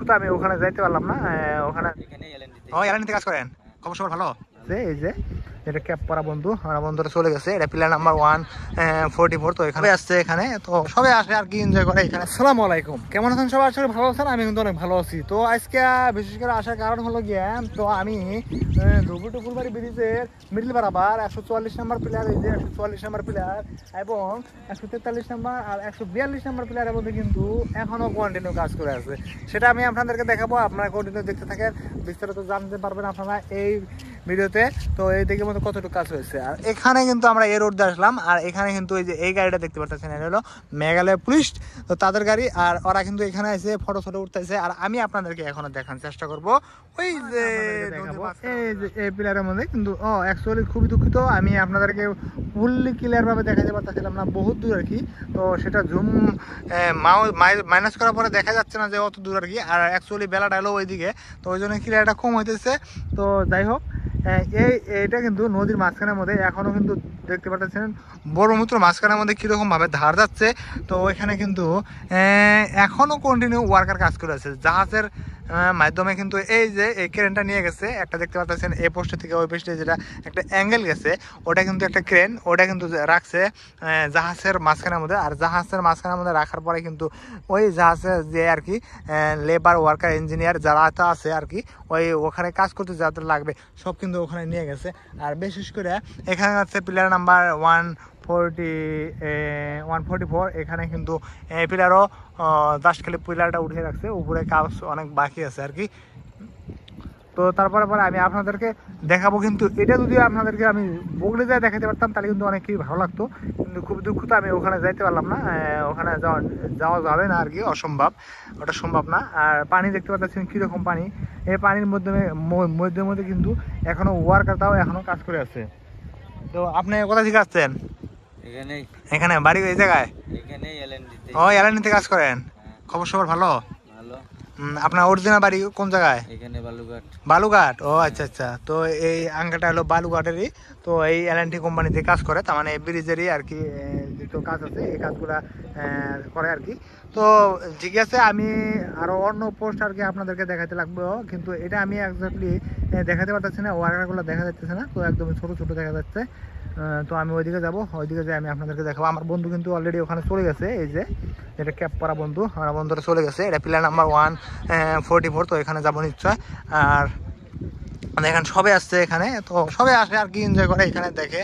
দুঃখিত আমি ওখানে যাইতে পারলাম না। ওখানে এলএনটিতে কাজ করেন, খবর সবার ভালো। এই যে এটা ক্যাপ পরা বন্ধু, আমার বন্ধুরা চলে গেছে, এটা প্ল্যান নাম্বার 144। তো এখানে আসছে, এখানে তো সবাই আসে আর কি, এনজয় করে এখানে। আসসালামু আলাইকুম, কেমন আছেন সবাই? আসলে ভালো আছেন? আমি কিন্তু অনেক ভালো আছি। তো আজকে বিশেষ করে আসার কারণ হলো গিয়ে, তো আমি ফুলবাড়ি ব্রিজের মিডল বরাবর 144 নম্বর পিলার, এই যে 144 নম্বর পিলার এবং 143 নম্বর আর 142 নম্বর পিলারের মধ্যে কিন্তু এখনো কন্টিনিউ কাজ করে আছে। সেটা আমি আপনাদেরকে দেখাবো, আপনারা কন্টিনিউ দেখতে থাকেন, বিস্তারিত জানতে পারবেন আপনারা এই ভিডিওতে। তো এই দিকের মধ্যে কতটুকু কাজ হয়েছে। আর এখানে কিন্তু আমরা এই রোড দিয়ে আসলাম, আর এখানে কিন্তু এই যে এই গাড়িটা দেখতে পাচ্ছেন, এটা হলো মেঘালয় পুলিশ, তো তাদের গাড়ি। আর ওরা কিন্তু এখানে এসে ফটো ফটো উঠতেছে, আর আমি আপনাদেরকে এখনো দেখানোর চেষ্টা করবো ওই যে এই পিলারের মধ্যে কিন্তু অ্যাকচুয়ালি খুবই দুঃখিত, আমি আপনাদেরকে ফুললি ক্লিয়ার ভাবে দেখাতে পারতেছিলাম না, বহুত দূর আর কি। তো সেটা জুম মাইনাস করার পরে দেখা যাচ্ছে না যে অত দূর আর কি। আর অ্যাকচুয়ালি বেলাটা এলো ওইদিকে, তো ওই জন্য ক্লিয়ারটা কম হইতেছে। তো যাই হোক, এইটা কিন্তু নদীর মাঝখানের মধ্যে এখনো কিন্তু দেখতে পাচ্ছেন ব্রহ্মপুত্র মাঝখানের মধ্যে কিরকম ভাবে ধার যাচ্ছে। তো এখানে কিন্তু এখনো কন্টিনিউ ওয়ার্কার কাজ করে আছে জাহাজের মাধ্যমে। কিন্তু এই যে এই ক্রেনটা নিয়ে গেছে একটা, দেখতে পাচ্ছেন এই পোস্ট থেকে ওই পোস্টে যেটা একটা অ্যাঙ্গেল গেছে, ওটা কিন্তু একটা ক্রেন, ওটা কিন্তু রাখছে জাহাজের মাঝখানের মধ্যে। আর জাহাজের মাঝখানের মধ্যে রাখার পরে কিন্তু ওই জাহাজের যে আর কি লেবার ওয়ার্কার ইঞ্জিনিয়ার যারা আছে আর কি, ওখানে কাজ করতে যাদের লাগবে সব কিন্তু ওখানে নিয়ে গেছে। আর বিশেষ করে এখানে আছে পিলার নাম্বার 144, এখানে কিন্তু পিলারও জাস্ট খালি পিলারটা উঠিয়ে রাখছে, উপরে কাজ অনেক বাকি আছে আর কি। তো তারপরে আমি আপনাদেরকে দেখাবো, কিন্তু এটা যদি আপনাদেরকে আমি বগলে যায় দেখাতে পারতাম তাহলে কিন্তু অনেক ভালো লাগতো, কিন্তু খুব দুঃখিত আমি ওখানে যাইতে পারলাম না, ওখানে যাওয়া যাবে না আর কি, অসম্ভব, ওটা সম্ভব না। আর পানি দেখতে পাচ্ছেন কীরকম পানি, এই পানির মধ্যে কিন্তু এখনো ওয়ার্কারটাও এখনো কাজ করে আছে। তো আপনি কোথা থেকে আসছেন? এখানে বাড়ি এই জায়গায়? এলএনটিতে কাজ করেন, খবর সবার ভালো। আপনার অরিজিনাল বাড়ি কোন জায়গায়? বালুঘাট। ও আচ্ছা আচ্ছা। তো এই আঙ্কেলটা হলো বালুঘাটেরই, তো এই এলএনটি কোম্পানিতে কাজ করে, তার মানে ব্রিজেরই আর কি যেহেতু কাজ আছে এই কাজগুলা করে আর কি। তো ঠিক আছে, আমি আরো অন্য পোস্ট আর কি আপনাদেরকে দেখাতে লাগবে, কিন্তু এটা আমি একজাক্টলি দেখাতে পারতেছি না, ওয়ার্কারগুলো দেখা যাচ্ছে না, তো একদম ছোট ছোট দেখা যাচ্ছে। তো আমি ওইদিকে যাবো, ওইদিকে যাই আমি আপনাদেরকে দেখাবো। আমার বন্ধু কিন্তু অলরেডি ওখানে চলে গেছে, এই যে এটা ক্যাপ পরা বন্ধু, আমার বন্ধুরা চলে গেছে, এটা প্ল্যান নাম্বার 144। তো এখানে যাবো নিশ্চয়। আর এখানে সবাই আসছে এখানে, তো সবাই আসে আর কি, এনজয় করে এখানে দেখে।